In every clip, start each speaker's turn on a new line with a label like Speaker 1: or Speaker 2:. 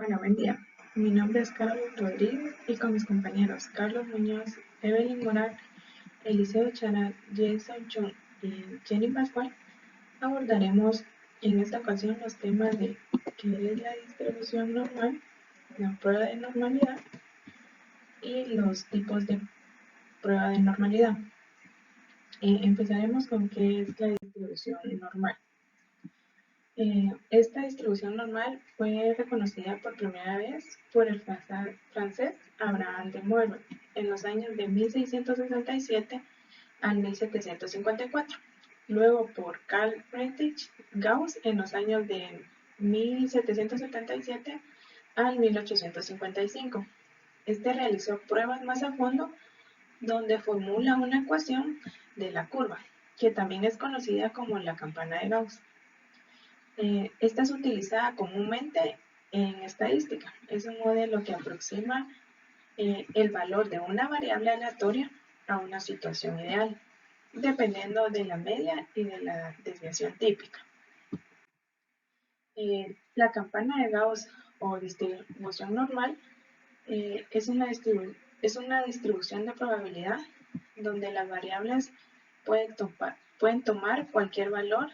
Speaker 1: Hola, buen día. Mi nombre es Carlos Rodríguez y con mis compañeros Carlos Muñoz, Evelyn Moral, Eliseo Charal, Jason Chung y Jenny Pascual abordaremos en esta ocasión los temas de qué es la distribución normal, la prueba de normalidad y los tipos de prueba de normalidad. Empezaremos con qué es la distribución normal. Esta distribución normal fue reconocida por primera vez por el francés Abraham de Moivre en los años de 1667 al 1754, luego por Carl Friedrich Gauss en los años de 1777 al 1855. Este realizó pruebas más a fondo donde formula una ecuación de la curva, que también es conocida como la campana de Gauss. Esta es utilizada comúnmente en estadística. Es un modelo que aproxima el valor de una variable aleatoria a una situación ideal, dependiendo de la media y de la desviación típica. La campana de Gauss o distribución normal es una distribución de probabilidad donde las variables pueden tomar cualquier valor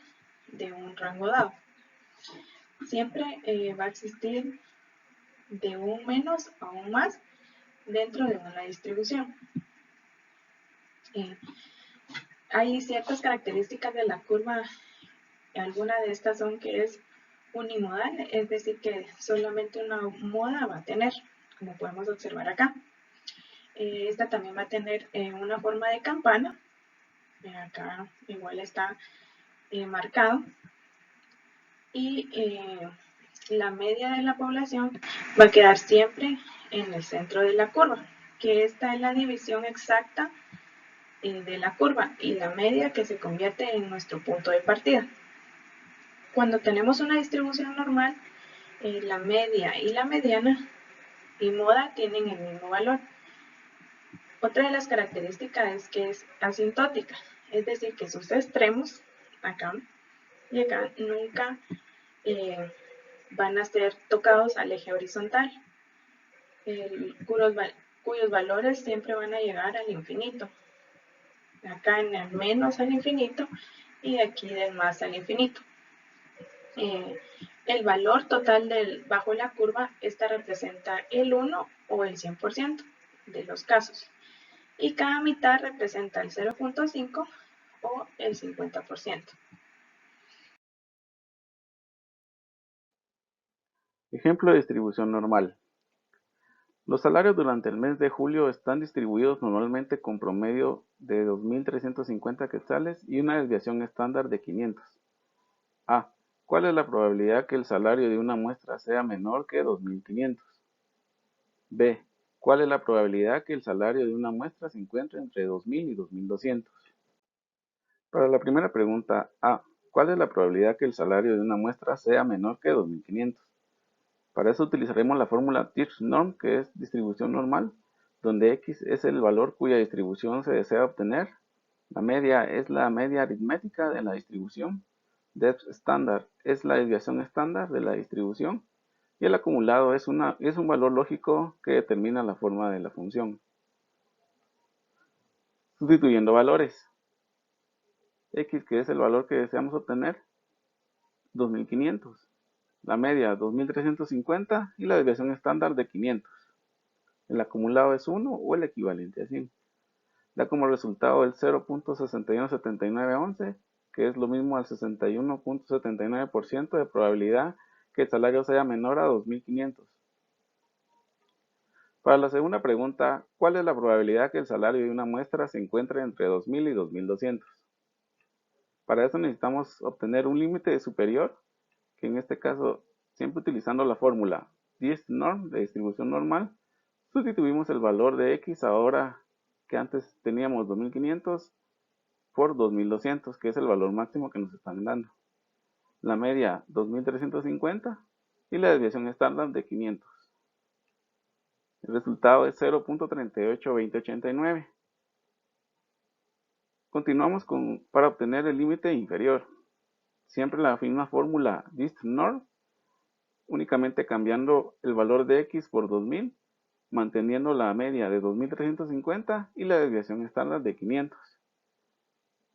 Speaker 1: de un rango dado. Siempre va a existir de un menos a un más dentro de una distribución. Hay ciertas características de la curva, alguna de estas son que es unimodal, es decir, que solamente una moda va a tener, como podemos observar acá. Esta también va a tener una forma de campana, acá igual está marcado, y la media de la población va a quedar siempre en el centro de la curva, que esta es la división exacta de la curva y la media que se convierte en nuestro punto de partida. Cuando tenemos una distribución normal, la media y la mediana y moda tienen el mismo valor. Otra de las características es que es asintótica, es decir, que sus extremos, acá y acá, nunca van a ser tocados al eje horizontal, cuyos valores siempre van a llegar al infinito. Acá en el menos al infinito y aquí del más al infinito. El valor total bajo la curva, esta representa el 1 o el 100% de los casos. Y cada mitad representa el 0.5 o el 50%.
Speaker 2: Ejemplo de distribución normal. Los salarios durante el mes de julio están distribuidos normalmente con promedio de 2.350 quetzales y una desviación estándar de 500. A. ¿Cuál es la probabilidad que el salario de una muestra sea menor que 2.500? B. ¿Cuál es la probabilidad que el salario de una muestra se encuentre entre 2.000 y 2.200? Para la primera pregunta, A. ¿Cuál es la probabilidad que el salario de una muestra sea menor que 2.500? Para eso utilizaremos la fórmula Dirks-Norm, que es distribución normal, donde x es el valor cuya distribución se desea obtener, la media es la media aritmética de la distribución, depth estándar es la desviación estándar de la distribución, y el acumulado es un valor lógico que determina la forma de la función. Sustituyendo valores, x, que es el valor que deseamos obtener, 2.500, la media 2.350 y la desviación estándar de 500. El acumulado es 1 o el equivalente a 100. Da como resultado el 0.617911, que es lo mismo al 61.79% de probabilidad que el salario sea menor a 2.500. Para la segunda pregunta, ¿cuál es la probabilidad que el salario de una muestra se encuentre entre 2.000 y 2.200? Para eso necesitamos obtener un límite superior, que en este caso, siempre utilizando la fórmula Dirks-Norm de distribución normal, sustituimos el valor de x ahora que antes teníamos 2.500 por 2.200, que es el valor máximo que nos están dando. La media 2.350 y la desviación estándar de 500. El resultado es 0.382089. Continuamos para obtener el límite inferior. Siempre la misma fórmula Dirks-Norm. únicamente cambiando el valor de x por 2000, manteniendo la media de 2350 y la desviación estándar de 500.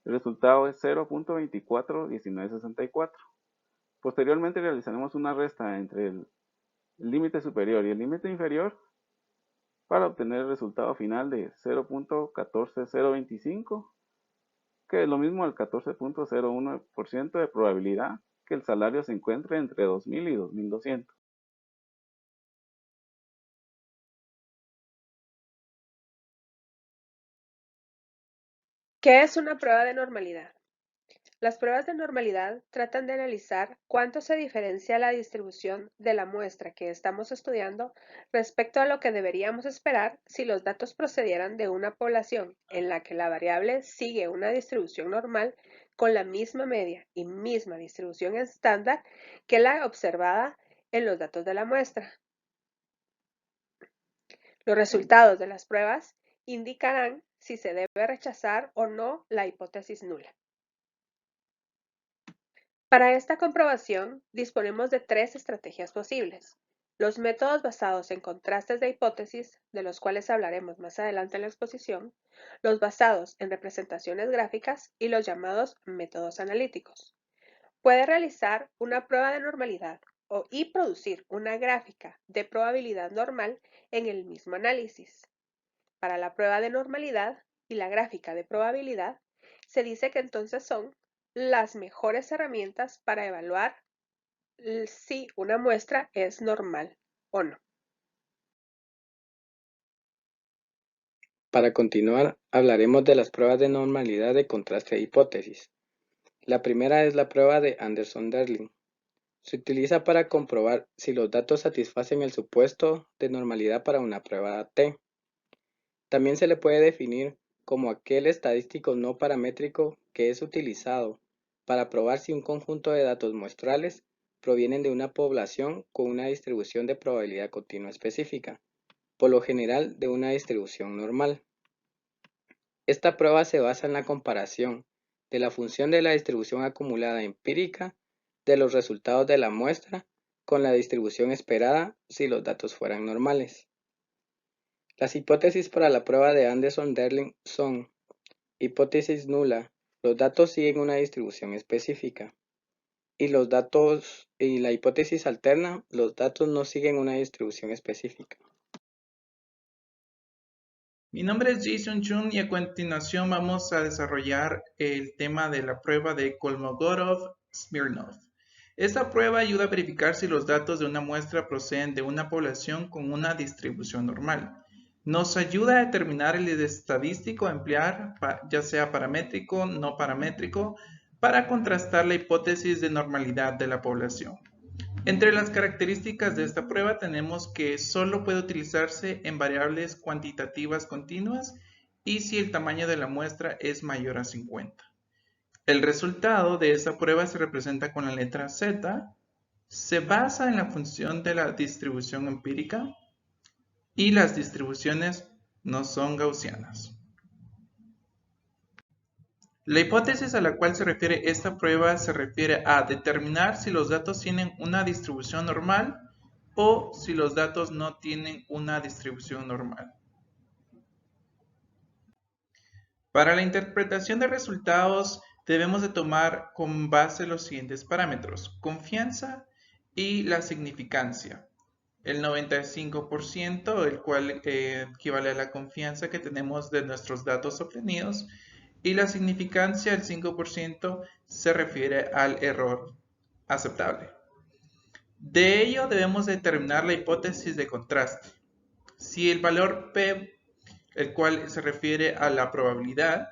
Speaker 2: El resultado es 0.241964. Posteriormente realizaremos una resta entre el límite superior y el límite inferior para obtener el resultado final de 0.14025, que es lo mismo al 14.01% de probabilidad que el salario se encuentre entre 2000 y 2200.
Speaker 3: ¿Qué es una prueba de normalidad? Las pruebas de normalidad tratan de analizar cuánto se diferencia la distribución de la muestra que estamos estudiando respecto a lo que deberíamos esperar si los datos procedieran de una población en la que la variable sigue una distribución normal con la misma media y misma distribución estándar que la observada en los datos de la muestra. Los resultados de las pruebas indicarán si se debe rechazar o no la hipótesis nula. Para esta comprobación, disponemos de tres estrategias posibles: los métodos basados en contrastes de hipótesis, de los cuales hablaremos más adelante en la exposición, los basados en representaciones gráficas y los llamados métodos analíticos. Puede realizar una prueba de normalidad y producir una gráfica de probabilidad normal en el mismo análisis. Para la prueba de normalidad y la gráfica de probabilidad, se dice que entonces son las mejores herramientas para evaluar si una muestra es normal o no.
Speaker 4: Para continuar, hablaremos de las pruebas de normalidad de contraste de hipótesis. La primera es la prueba de Anderson-Darling. Se utiliza para comprobar si los datos satisfacen el supuesto de normalidad para una prueba T. También se le puede definir como aquel estadístico no paramétrico que es utilizado para probar si un conjunto de datos muestrales provienen de una población con una distribución de probabilidad continua específica, por lo general de una distribución normal. Esta prueba se basa en la comparación de la función de la distribución acumulada empírica de los resultados de la muestra con la distribución esperada si los datos fueran normales. Las hipótesis para la prueba de Anderson-Darling son: hipótesis nula, los datos siguen una distribución específica, y la hipótesis alterna, los datos no siguen una distribución específica.
Speaker 5: Mi nombre es Jason Chun y a continuación vamos a desarrollar el tema de la prueba de Kolmogorov-Smirnov. Esta prueba ayuda a verificar si los datos de una muestra proceden de una población con una distribución normal. Nos ayuda a determinar el estadístico a emplear, ya sea paramétrico o no paramétrico, para contrastar la hipótesis de normalidad de la población. Entre las características de esta prueba tenemos que solo puede utilizarse en variables cuantitativas continuas y si el tamaño de la muestra es mayor a 50. El resultado de esta prueba se representa con la letra Z, se basa en la función de la distribución empírica y las distribuciones no son gaussianas. La hipótesis a la cual se refiere esta prueba se refiere a determinar si los datos tienen una distribución normal o si los datos no tienen una distribución normal. Para la interpretación de resultados debemos de tomar como base los siguientes parámetros: confianza y la significancia. El 95%, el cual equivale a la confianza que tenemos de nuestros datos obtenidos, y la significancia, el 5%, se refiere al error aceptable. De ello debemos determinar la hipótesis de contraste. Si el valor P, el cual se refiere a la probabilidad,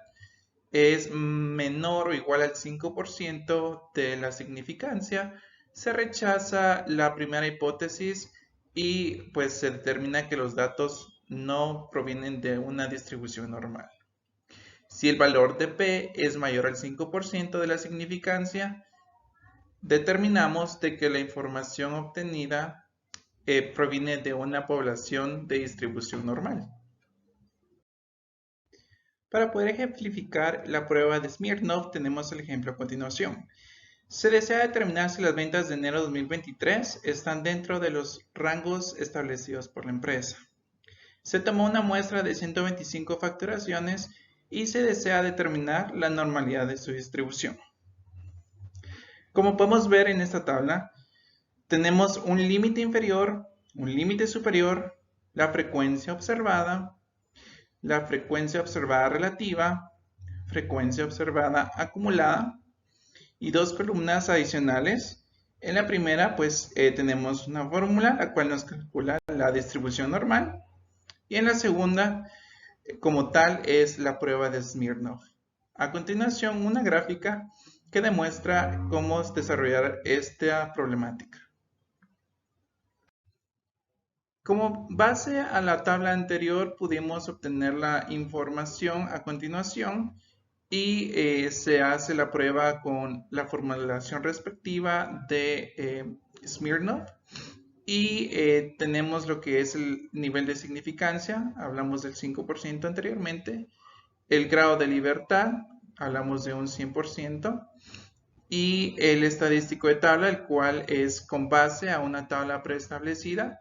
Speaker 5: es menor o igual al 5% de la significancia, se rechaza la primera hipótesis y pues se determina que los datos no provienen de una distribución normal. Si el valor de P es mayor al 5% de la significancia, determinamos de que la información obtenida proviene de una población de distribución normal. Para poder ejemplificar la prueba de Smirnov tenemos el ejemplo a continuación. Se desea determinar si las ventas de enero de 2023 están dentro de los rangos establecidos por la empresa. Se tomó una muestra de 125 facturaciones y se desea determinar la normalidad de su distribución. Como podemos ver en esta tabla, tenemos un límite inferior, un límite superior, la frecuencia observada relativa, frecuencia observada acumulada y dos columnas adicionales. En la primera, pues tenemos una fórmula, la cual nos calcula la distribución normal. Y en la segunda, como tal, es la prueba de Smirnov. A continuación, una gráfica que demuestra cómo desarrollar esta problemática. Como base a la tabla anterior, pudimos obtener la información a continuación y se hace la prueba con la formulación respectiva de Smirnov. Y tenemos lo que es el nivel de significancia, hablamos del 5% anteriormente, el grado de libertad, hablamos de un 100%, y el estadístico de tabla, el cual es con base a una tabla preestablecida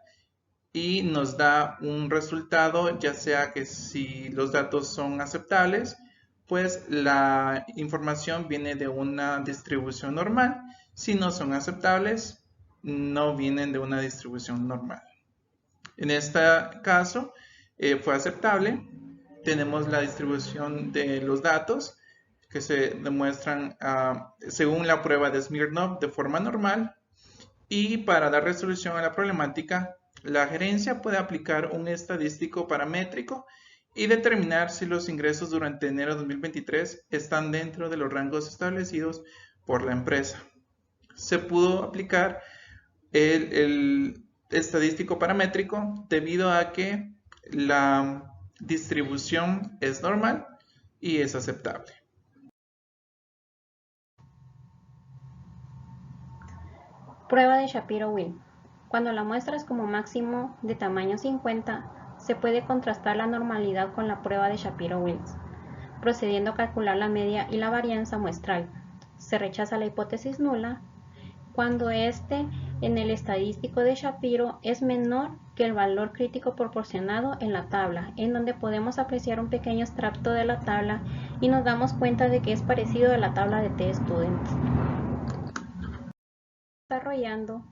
Speaker 5: y nos da un resultado, ya sea que si los datos son aceptables, pues la información viene de una distribución normal. Si no son aceptables, no vienen de una distribución normal. En este caso fue aceptable. Tenemos la distribución de los datos que se demuestran según la prueba de Smirnov de forma normal. Y para dar resolución a la problemática, la gerencia puede aplicar un estadístico paramétrico y determinar si los ingresos durante enero de 2023 están dentro de los rangos establecidos por la empresa. Se pudo aplicar el estadístico paramétrico debido a que la distribución es normal y es aceptable.
Speaker 6: Prueba de Shapiro-Wills. Cuando la muestra es como máximo de tamaño 50, se puede contrastar la normalidad con la prueba de Shapiro-Wills, procediendo a calcular la media y la varianza muestral. Se rechaza la hipótesis nula cuando este en el estadístico de Shapiro es menor que el valor crítico proporcionado en la tabla, en donde podemos apreciar un pequeño extracto de la tabla y nos damos cuenta de que es parecido a la tabla de T-Students. Desarrollando,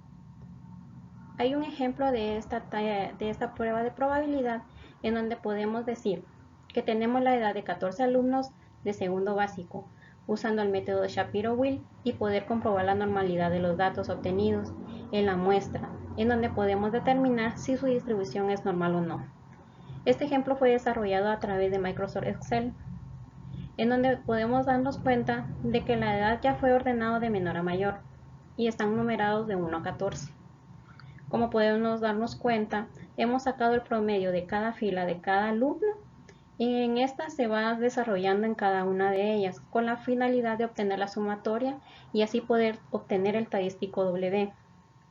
Speaker 6: hay un ejemplo de esta prueba de probabilidad en donde podemos decir que tenemos la edad de 14 alumnos de segundo básico, usando el método de Shapiro-Wills y poder comprobar la normalidad de los datos obtenidos en la muestra, en donde podemos determinar si su distribución es normal o no. Este ejemplo fue desarrollado a través de Microsoft Excel, en donde podemos darnos cuenta de que la edad ya fue ordenado de menor a mayor y están numerados de 1 a 14. Como podemos darnos cuenta, hemos sacado el promedio de cada fila de cada alumno y en esta se va desarrollando en cada una de ellas con la finalidad de obtener la sumatoria y así poder obtener el estadístico W,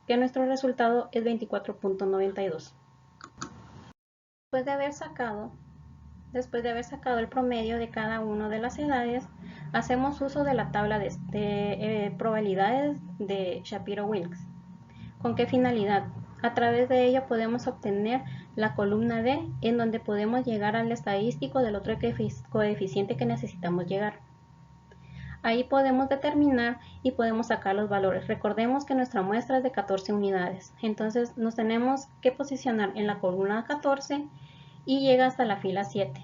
Speaker 6: que nuestro resultado es 24.92. Después de haber sacado el promedio de cada una de las edades, hacemos uso de la tabla de probabilidades de Shapiro-Wills. ¿Con qué finalidad? A través de ella podemos obtener la columna D, en donde podemos llegar al estadístico del otro coeficiente que necesitamos llegar. Ahí podemos determinar y podemos sacar los valores. Recordemos que nuestra muestra es de 14 unidades, entonces nos tenemos que posicionar en la columna 14 y llega hasta la fila 7.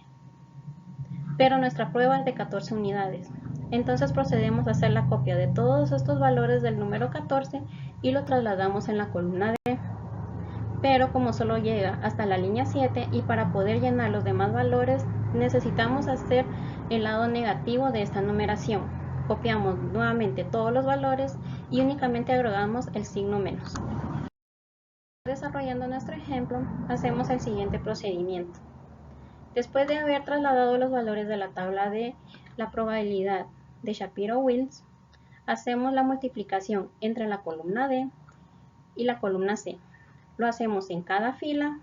Speaker 6: Pero nuestra prueba es de 14 unidades. Entonces procedemos a hacer la copia de todos estos valores del número 14 y lo trasladamos en la columna D. Pero como solo llega hasta la línea 7 y para poder llenar los demás valores necesitamos hacer el lado negativo de esta numeración. Copiamos nuevamente todos los valores y únicamente agregamos el signo menos. Desarrollando nuestro ejemplo, hacemos el siguiente procedimiento. Después de haber trasladado los valores de la tabla de la probabilidad de Shapiro-Wills, hacemos la multiplicación entre la columna D y la columna C. Lo hacemos en cada fila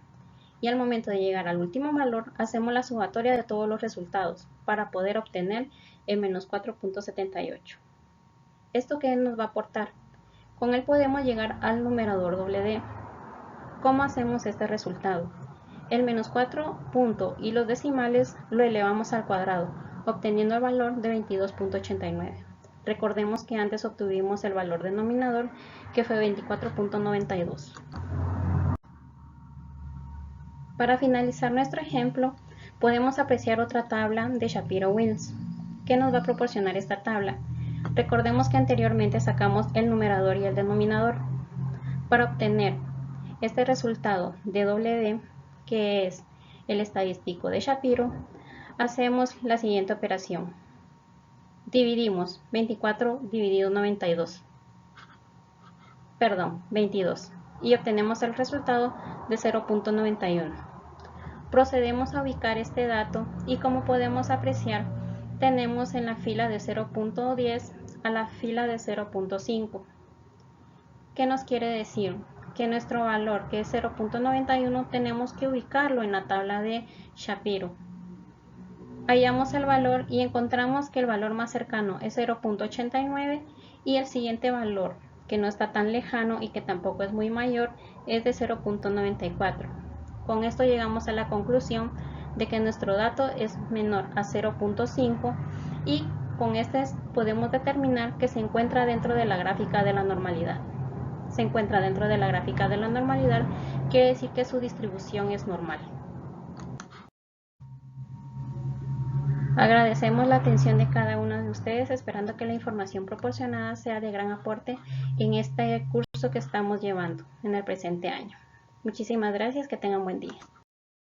Speaker 6: y al momento de llegar al último valor, hacemos la sumatoria de todos los resultados para poder obtener el menos 4.78. ¿Esto qué nos va a aportar? Con él podemos llegar al numerador doble D. ¿Cómo hacemos este resultado? El menos 4 punto y los decimales lo elevamos al cuadrado, obteniendo el valor de 22.89. Recordemos que antes obtuvimos el valor denominador, que fue 24.92. Para finalizar nuestro ejemplo, podemos apreciar otra tabla de Shapiro-Wills. ¿Qué nos va a proporcionar esta tabla? Recordemos que anteriormente sacamos el numerador y el denominador. Para obtener este resultado de doble D, que es el estadístico de Shapiro, hacemos la siguiente operación. Dividimos 24 dividido 22 y obtenemos el resultado de 0.91. Procedemos a ubicar este dato y, como podemos apreciar, tenemos en la fila de 0.10 a la fila de 0.5. ¿Qué nos quiere decir? Que nuestro valor, que es 0.91, tenemos que ubicarlo en la tabla de Shapiro. Hallamos el valor y encontramos que el valor más cercano es 0.89 y el siguiente valor, que no está tan lejano y que tampoco es muy mayor, es de 0.94. Con esto llegamos a la conclusión de que nuestro dato es menor a 0.5 y con este podemos determinar que se encuentra dentro de la gráfica de la normalidad. Se encuentra dentro de la gráfica de la normalidad, quiere decir que su distribución es normal. Agradecemos la atención de cada uno de ustedes, esperando que la información proporcionada sea de gran aporte en este curso que estamos llevando en el presente año. Muchísimas gracias, que tengan buen día.